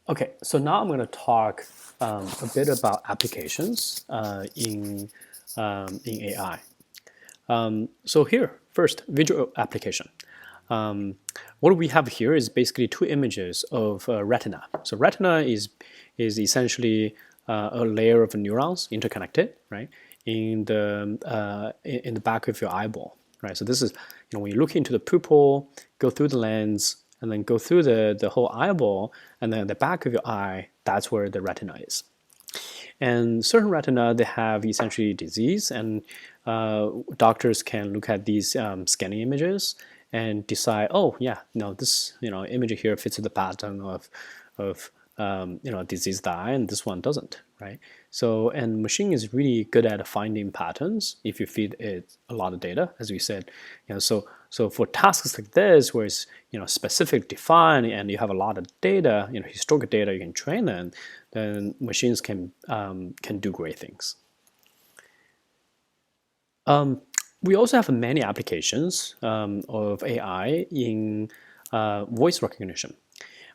Okay, so now I'm going to talk a bit about applications in AI. So here, first, visual application. What we have here is basically two images of retina. So retina is essentially a layer of neurons interconnected, right, in the back of your eyeball, right. So this is, when you look into the pupil, go through the lens, and then go through the whole eyeball, and then the back of your eye, that's where the retina is. And certain retina, they have essentially disease, and doctors can look at these scanning images and decide, oh yeah, no, this image here fits the pattern of diseased eye, and this one doesn't, right? So, and machine is really good at finding patterns if you feed it a lot of data, as we said. So for tasks like this, where it's specific, defined, and you have a lot of data, historical data, you can train them, then machines can do great things. We also have many applications of AI in voice recognition.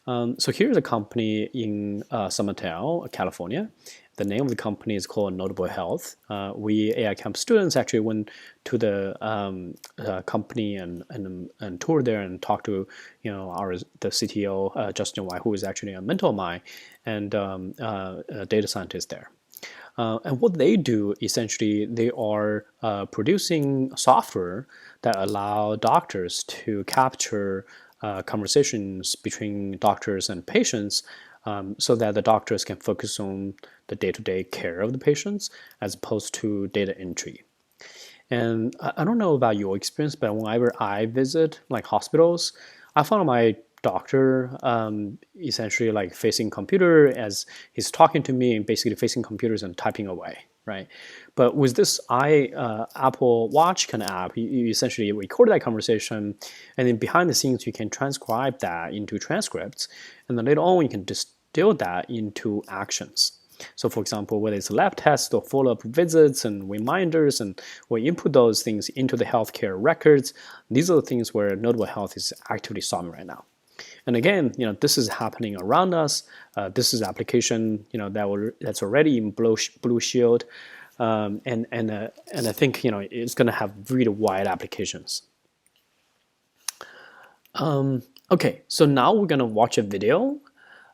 So here's a company in Summertown, California. The name of the company is called Notable Health. We AI Camp students actually went to the company and toured there and talked to the CTO Justin White, who is actually a mentor of mine, and a data scientist there. And what they do, essentially, they are producing software that allow doctors to capture conversations between doctors and patients, so that the doctors can focus on the day-to-day care of the patients as opposed to data entry. And I don't know about your experience, but whenever I visit like hospitals, I found my doctor essentially like facing computer as he's talking to me, and basically facing computers and typing away, right? But with this Apple Watch kind of app, you essentially record that conversation, and then behind the scenes you can transcribe that into transcripts, and then later on you can distill that into actions. So for example, whether it's lab tests or follow-up visits and reminders, and we input those things into the healthcare records, these are the things where Notable Health is actively solving right now. And again, this is happening around us. This is application, that's already in Blue Shield, and I think it's going to have really wide applications. Okay, so now we're going to watch a video.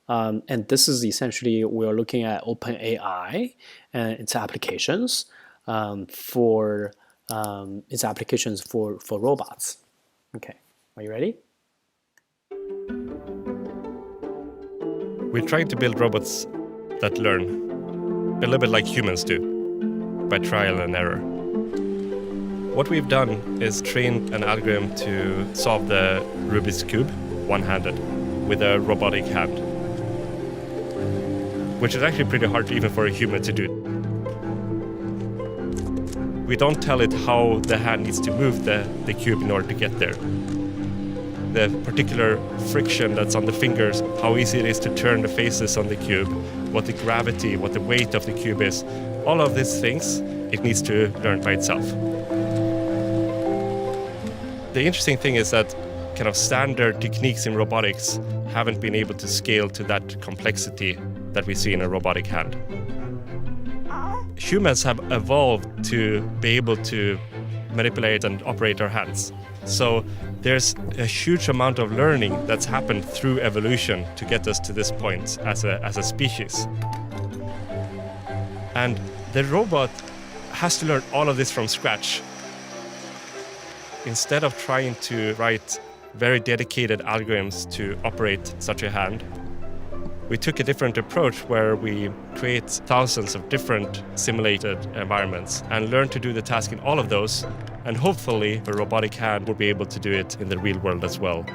And this is essentially, we're looking at OpenAI and its applications for robots. Okay, are you ready? We're trying to build robots that learn a little bit like humans do, by trial and error. What we've done is trained an algorithm to solve the Rubik's Cube one-handed with a robotic hand, which is actually pretty hard even for a human to do. We don't tell it how the hand needs to move the cube in order to get there. The particular friction that's on the fingers, how easy it is to turn the faces on the cube, what the gravity, what the weight of the cube is, all of these things, it needs to learn by itself. The interesting thing is that kind of standard techniques in robotics haven't been able to scale to that complexity that we see in a robotic hand. Humans have evolved to be able to manipulate and operate our hands. So there's a huge amount of learning that's happened through evolution to get us to this point as a species. And the robot has to learn all of this from scratch. Instead of trying to write very dedicated algorithms to operate such a hand, we took a different approach where we create thousands of different simulated environments and learn to do the task in all of those, and hopefully a robotic hand will be able to do it in the real world as well.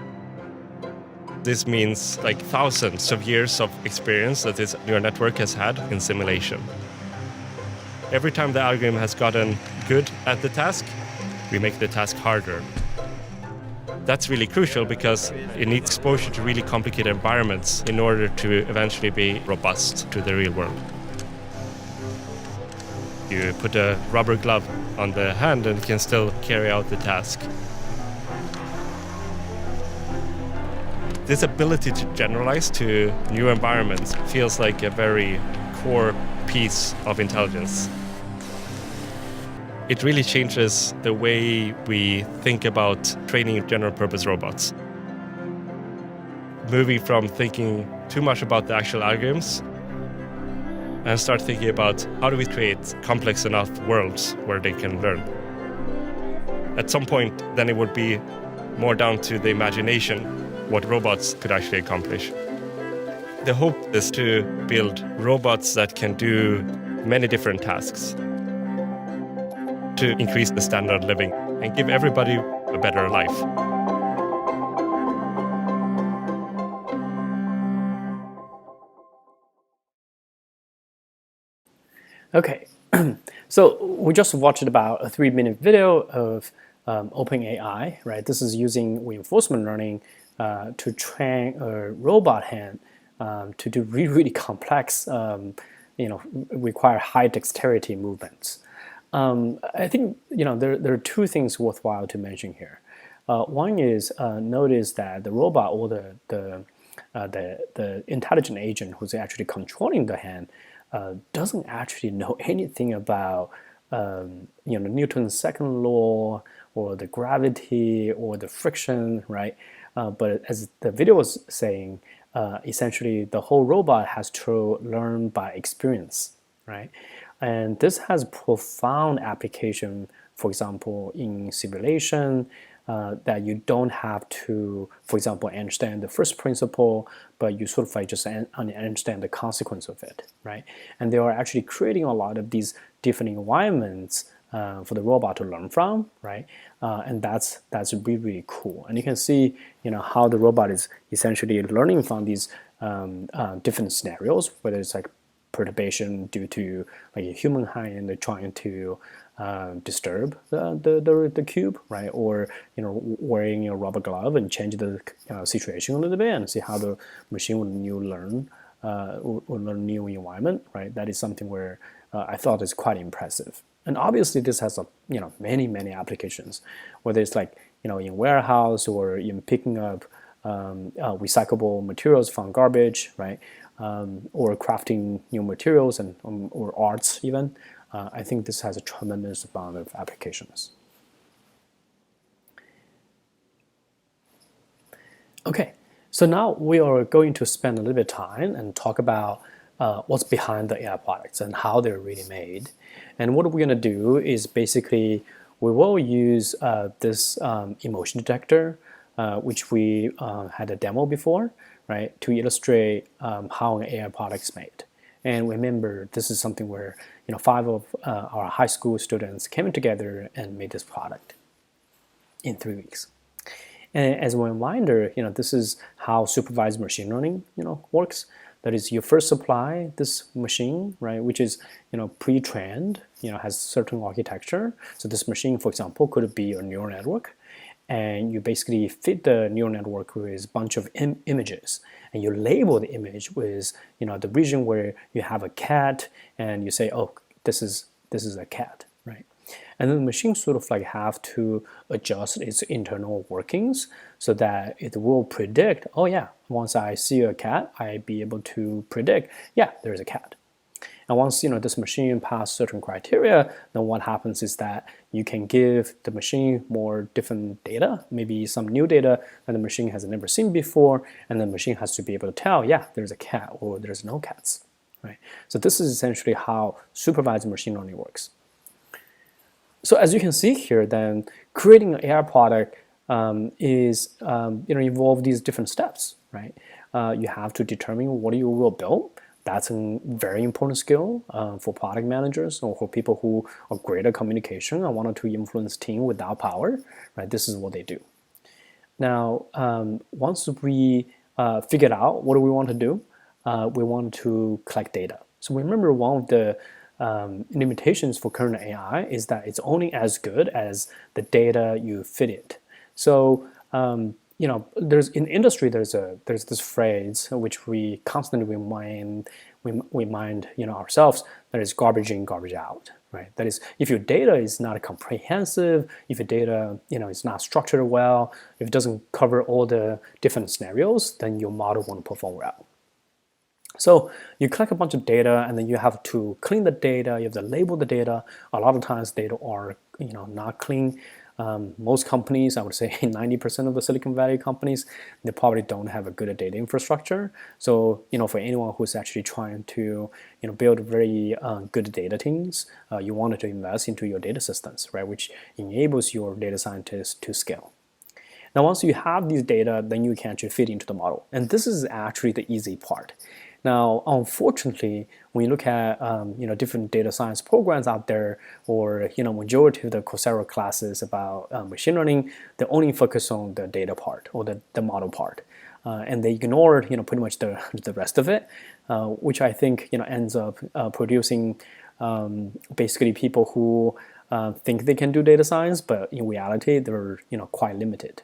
This means like thousands of years of experience that this neural network has had in simulation. Every time the algorithm has gotten good at the task, we make the task harder. That's really crucial because it needs exposure to really complicated environments in order to eventually be robust to the real world. You put a rubber glove on the hand and it can still carry out the task. This ability to generalize to new environments feels like a very core piece of intelligence. It really changes the way we think about training general purpose robots. Moving from thinking too much about the actual algorithms and start thinking about how do we create complex enough worlds where they can learn. At some point, then it would be more down to the imagination, what robots could actually accomplish. The hope is to build robots that can do many different tasks to increase the standard of living and give everybody a better life. Okay, so we just watched about a 3-minute video of OpenAI, right? This is using reinforcement learning to train a robot hand to do really, really complex, require high dexterity movements. I think there are two things worthwhile to mention here. One is notice that the robot or the intelligent agent who's actually controlling the hand doesn't actually know anything about Newton's second law or the gravity or the friction, right? But as the video was saying, essentially the whole robot has to learn by experience, right? And this has profound application, for example, in simulation, that you don't have to, for example, understand the first principle, but you sort of like just understand the consequence of it, right? And they are actually creating a lot of these different environments for the robot to learn from, right? And that's really, really cool. And you can see, how the robot is essentially learning from these different scenarios, whether it's like perturbation due to like a human hand trying to disturb the cube, right? Or wearing a rubber glove and change the situation a little bit and see how the machine will learn new environment, right? That is something where I thought is quite impressive. And obviously this has many applications, whether it's like in warehouse or in picking up recyclable materials from garbage, right? Or crafting new materials or arts even. I think this has a tremendous amount of applications. Okay, so now we are going to spend a little bit of time and talk about what's behind the AI products and how they're really made. And what we're going to do is basically we will use this emotion detector, which we had a demo before, right, to illustrate how an AI product is made. And remember, this is something where 5 of our high school students came together and made this product in 3 weeks. And as a reminder, this is how supervised machine learning works. That is, you first supply this machine, right, which is pre-trained, has certain architecture. So this machine, for example, could be a neural network. And you basically feed the neural network with a bunch of images, and you label the image with the region where you have a cat, and you say, oh, this is a cat, right? And then the machine sort of like have to adjust its internal workings so that it will predict, oh yeah, once I see a cat, I be able to predict, yeah, there's a cat. And once this machine passes certain criteria, then what happens is that you can give the machine more different data, maybe some new data that the machine has never seen before, and the machine has to be able to tell, yeah, there's a cat or there's no cats, right? So this is essentially how supervised machine learning works. So as you can see here, then creating an AI product involve these different steps, right? You have to determine what you will build. That's a very important skill for product managers or for people who are great at communication and wanted to influence team without power, right? This is what they do. Now, once we figured out what do we want to do, we want to collect data. So remember, one of the limitations for current AI is that it's only as good as the data you feed it. So there's in industry there's this phrase which we constantly remind ourselves, that is garbage in, garbage out, right? That is, if your data is not comprehensive, if your data is not structured well, if it doesn't cover all the different scenarios, then your model won't perform well. So you collect a bunch of data, and then you have to clean the data. You have to label the data. A lot of times data are not clean. Most companies, I would say 90% of the Silicon Valley companies, they probably don't have a good data infrastructure. So for anyone who's actually trying to build very good data teams, you wanted to invest into your data systems, right, which enables your data scientists to scale. Now, once you have these data, then you can actually fit into the model. And this is actually the easy part. Now, unfortunately, when you look at different data science programs out there, or majority of the Coursera classes about machine learning, they only focus on the data part or the model part, and they ignore pretty much the rest of it, which I think ends up producing basically people who think they can do data science, but in reality they're quite limited.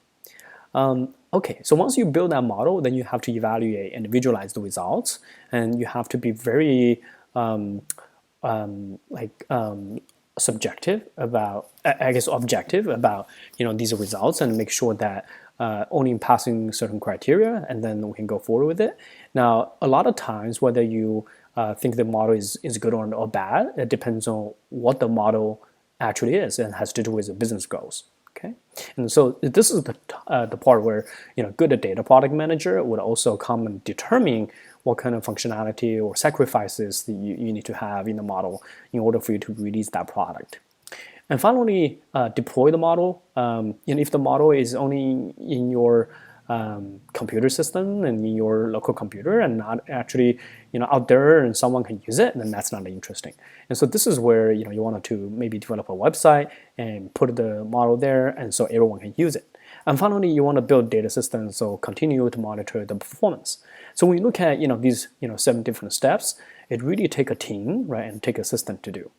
Okay, so once you build that model, then you have to evaluate and visualize the results, and you have to be very subjective about, I guess, objective about these results, and make sure that only passing certain criteria, and then we can go forward with it. Now, a lot of times, whether you think the model is good or bad, it depends on what the model actually is, and has to do with the business goals. Okay, and so this is the part where good data product manager would also come and determine what kind of functionality or sacrifices that you need to have in the model in order for you to release that product. And finally, deploy the model. If the model is only in your computer system and in your local computer, and not actually out there and someone can use it, then that's not interesting. And so this is where you wanted to maybe develop a website and put the model there, and so everyone can use it. And finally, you want to build data systems, so continue to monitor the performance. So when you look at these 7 different steps, it really take a team, right, and take a system to do.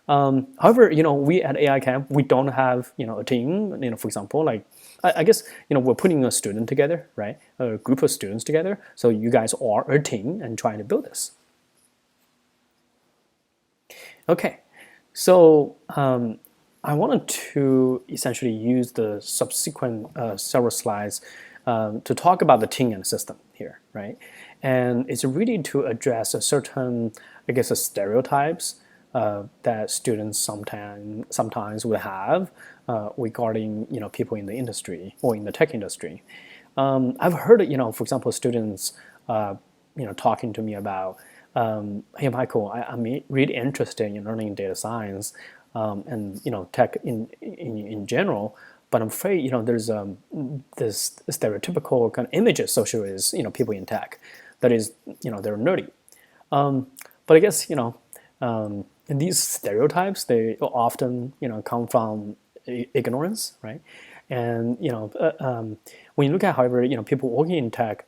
However, we at AI Camp, we don't have a team. For example, like I guess we're putting a student together, right? A group of students together. So you guys are a team and trying to build this. Okay, so I wanted to essentially use the subsequent several slides to talk about the Tinian system here, right? And it's really to address a certain, I guess, stereotypes that students sometimes will have regarding people in the industry or in the tech industry. I've heard for example, students talking to me about, hey Michael, I'm really interested in learning data science and tech in general, but I'm afraid there's this stereotypical kind of image associated with people in tech, that is they're nerdy. But I guess and these stereotypes, they often come from ignorance, right? And when you look at, however, people working in tech,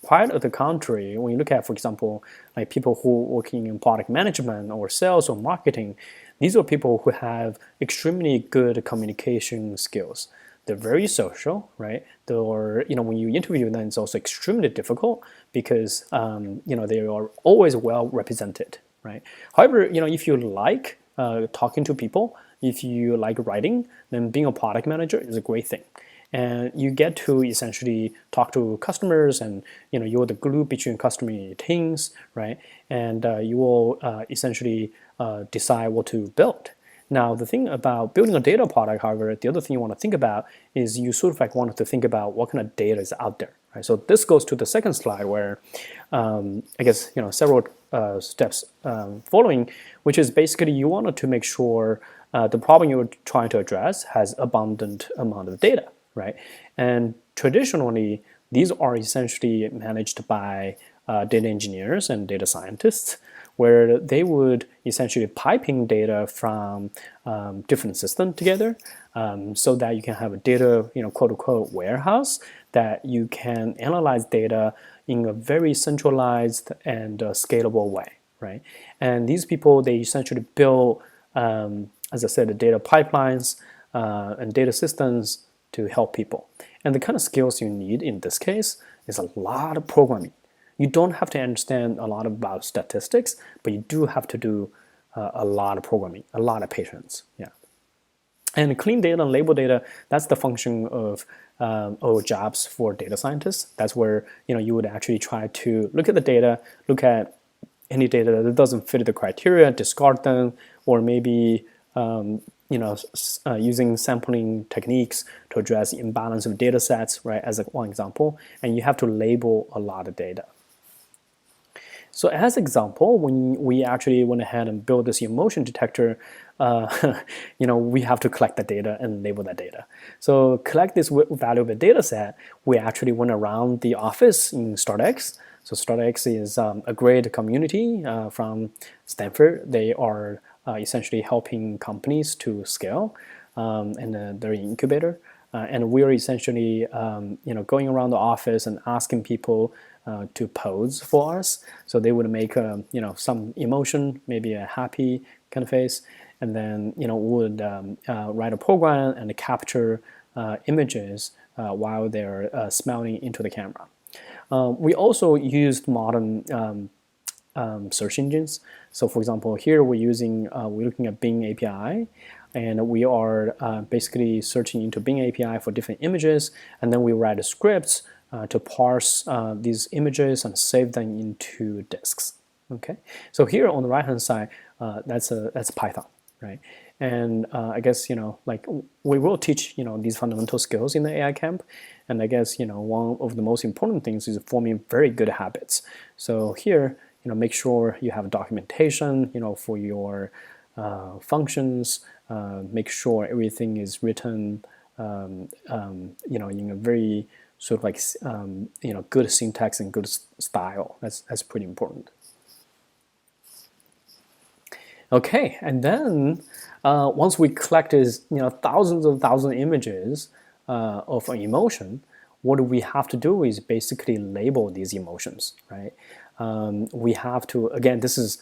quite of the contrary. When you look at, for example, like people who are working in product management or sales or marketing, these are people who have extremely good communication skills. They're very social, right? Or when you interview them, it's also extremely difficult because they are always well represented, right? However, if you like talking to people, if you like writing, then being a product manager is a great thing. And you get to essentially talk to customers, and you're the glue between customer teams, right? And you will essentially decide what to build. Now, the thing about building a data product, however, the other thing you want to think about is you sort of like wanted to think about what kind of data is out there, right? So this goes to the second slide where I guess several steps following, which is basically you wanted to make sure the problem you're trying to address has abundant amount of data, right? And traditionally, these are essentially managed by data engineers and data scientists, where they would essentially piping data from different systems together, so that you can have a data, quote unquote, warehouse that you can analyze data in a very centralized and scalable way, right? And these people, they essentially build, as I said, the data pipelines and data systems to help people. And the kind of skills you need in this case is a lot of programming. You don't have to understand a lot about statistics, but you do have to do a lot of programming, a lot of patience. Yeah. And clean data and label data, that's the function of jobs for data scientists. That's where you would actually try to look at the data, look at any data that doesn't fit the criteria, discard them, or maybe using sampling techniques to address the imbalance of data sets, right, as one example. And you have to label a lot of data. So as example, when we actually went ahead and built this emotion detector, we have to collect the data and label that data. So collect this valuable data set, we actually went around the office in StartX. So StartX is a great community from Stanford. They are essentially helping companies to scale, and they're an incubator. And we're essentially going around the office and asking people to pose for us. So they would make some emotion, maybe a happy kind of face, and then would write a program and capture images while they're smiling into the camera. We also used modern search engines. So for example, here we're looking at Bing API, and we are basically searching into Bing API for different images, and then we write scripts to parse these images and save them into disks. Okay, so here on the right-hand side, that's Python, right? And I guess we will teach these fundamental skills in the AI camp, and I guess one of the most important things is forming very good habits. So here, make sure you have documentation, for your functions. Make sure everything is written, in a very sort of like good syntax and good style. That's pretty important. Okay, and then once we collected thousands of images of an emotion, what we have to do is basically label these emotions, right? We have to, again, this is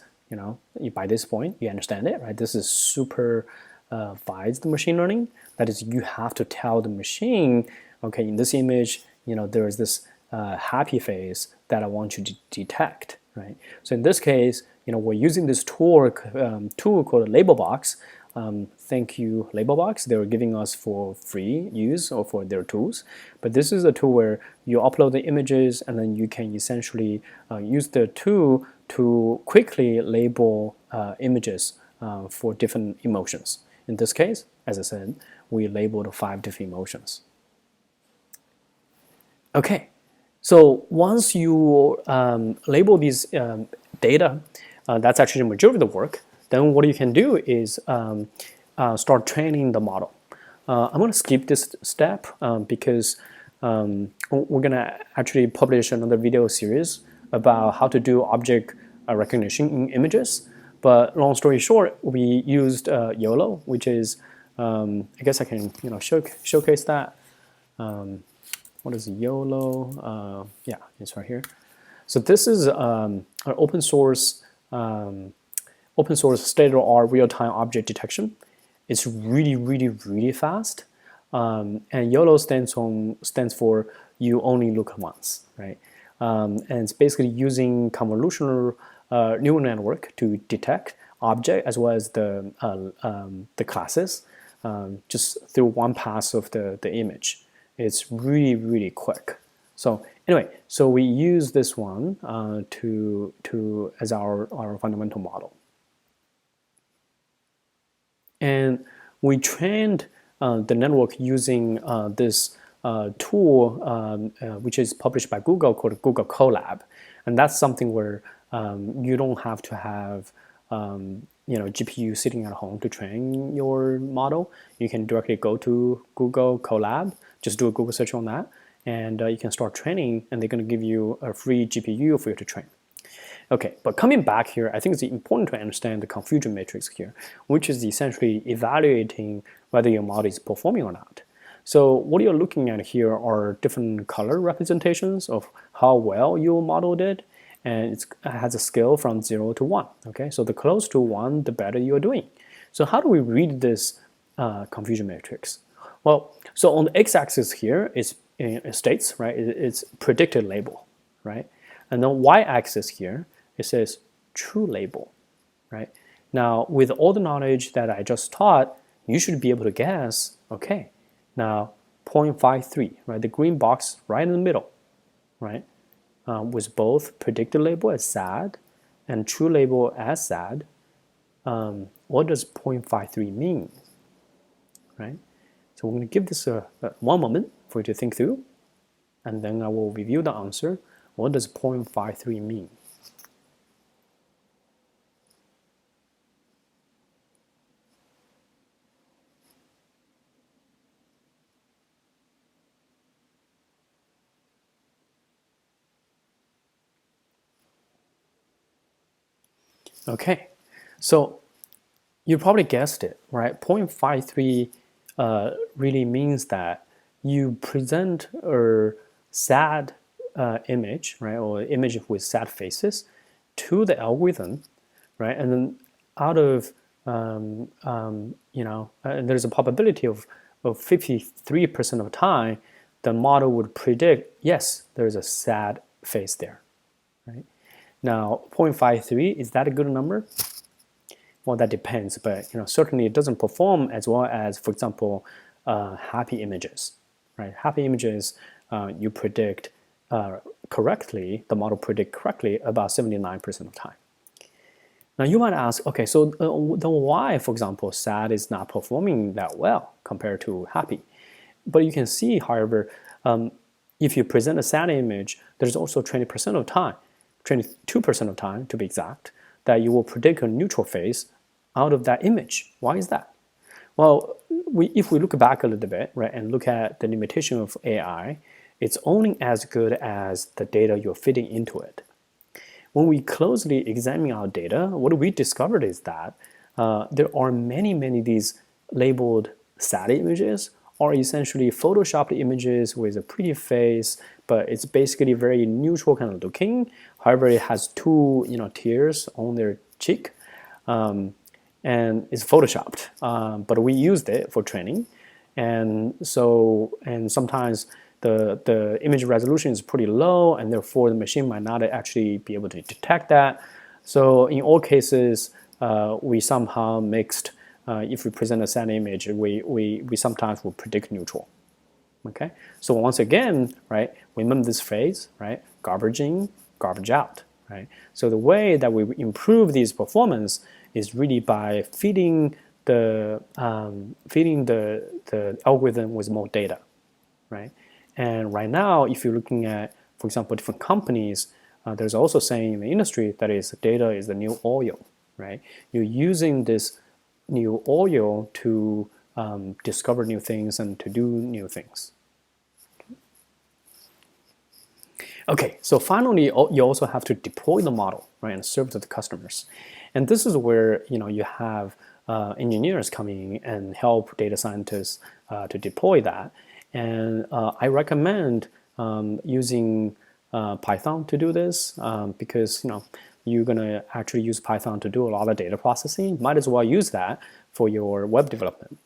by this point you understand it, right? This is supervised machine learning. That is, you have to tell the machine, okay, in this image, there is this happy face that I want you to detect, right? So in this case, we're using this tool called Labelbox. Thank you, Labelbox. They were giving us for free use or for their tools. But this is a tool where you upload the images, and then you can essentially use the tool to quickly label images for different emotions. In this case, as I said, we labeled 5 different emotions. Okay, so once you label these data, that's actually the majority of the work. Then what you can do is start training the model. I'm going to skip this step because we're going to actually publish another video series about how to do object recognition in images. But long story short, we used YOLO, which is, I guess I can showcase that. What is YOLO? Yeah, it's right here. So this is an open source state-of-the-art real-time object detection. It's really, really, really fast. And YOLO stands for you only look once, right? And it's basically using convolutional neural network to detect object as well as the classes just through one pass of the image. It's really, really quick. So anyway, so we use this one as our fundamental model. And we trained the network using this tool, which is published by Google, called Google Colab. And that's something where you don't have to have GPU sitting at home to train your model. You can directly go to Google Colab, just do a Google search on that, and you can start training, and they're going to give you a free GPU for you to train. Okay, but coming back here, I think it's important to understand the confusion matrix here, which is essentially evaluating whether your model is performing or not. So what you're looking at here are different color representations of how well your model did, and it has a scale from 0 to 1. Okay, so the close to 1, the better you're doing. So how do we read this confusion matrix? Well, so on the x-axis here is states, right? It's predicted label, right? And then y-axis here, it says true label, right? Now, with all the knowledge that I just taught, you should be able to guess, okay, now 0.53, right? The green box right in the middle, right? With both predicted label as sad and true label as sad, what does 0.53 mean, right? So we're going to give this one moment for you to think through, and then I will review the answer. What does 0.53 mean? Okay, so you probably guessed it, right? 0.53 really means that you present a sad image, right, or image with sad faces to the algorithm, right? And then out of, there's a probability of 53% of the time, the model would predict, yes, there's a sad face there, right? Now, 0.53, is that a good number? Well, that depends, but certainly it doesn't perform as well as, for example, happy images, right? Happy images, you predict correctly, the model predict correctly about 79% of the time. Now you might ask, okay, so then why, for example, sad is not performing that well compared to happy? But you can see, however, if you present a sad image, there's also 20% of time, 22% of time to be exact, that you will predict a neutral face out of that image. Why is that? Well, if we look back a little bit, right, and look at the limitation of AI, it's only as good as the data you're feeding into it. When we closely examine our data, what we discovered is that there are many these labeled sad images are essentially photoshopped images with a pretty face, but it's basically very neutral kind of looking. However, it has two tears on their cheek, and it's photoshopped. But we used it for training, and sometimes the image resolution is pretty low, and therefore the machine might not actually be able to detect that. So in all cases, we somehow mixed. If we present a sad image, we sometimes will predict neutral. Okay, so once again, right, remember this phrase, right? Garbage in, garbage out, right? So the way that we improve these performance is really by feeding the algorithm with more data, right? And right now, if you're looking at, for example, different companies, there's also saying in the industry that is data is the new oil, right? You're using this new oil to discover new things and to do new things. Okay, so finally, you also have to deploy the model, right, and serve to the customers. And this is where you have engineers coming in and help data scientists to deploy that. And I recommend using Python to do this because you're going to actually use Python to do a lot of data processing. Might as well use that for your web development.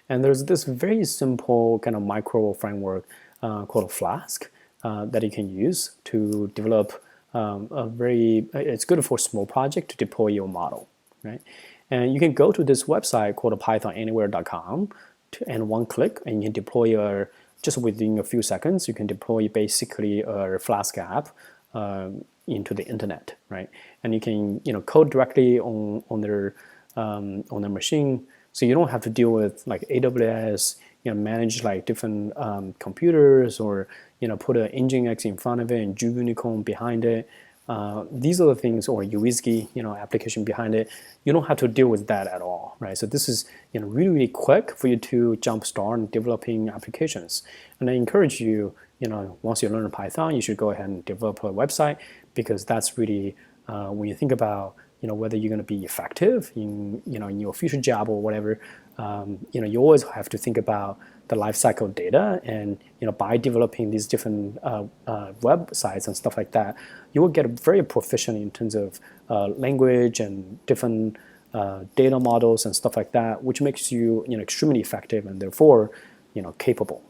And there's this very simple kind of micro framework called Flask that you can use to develop it's good for small project to deploy your model, right? And you can go to this website called pythonanywhere.com and one click, and you can deploy just within a few seconds, you can deploy basically a Flask app into the internet, right? And you can code directly on their machine, so you don't have to deal with like AWS, manage like different computers, or put an Nginx in front of it and JUnitron behind it. These are the things, or UWSGI, application behind it. You don't have to deal with that at all, right? So this is really quick for you to jumpstart developing applications. And I encourage you, once you learn Python, you should go ahead and develop a website, because that's really when you think about whether you're going to be effective in in your future job or whatever. You always have to think about the lifecycle data, and by developing these different websites and stuff like that, you will get very proficient in terms of language and different data models and stuff like that, which makes you extremely effective and therefore capable.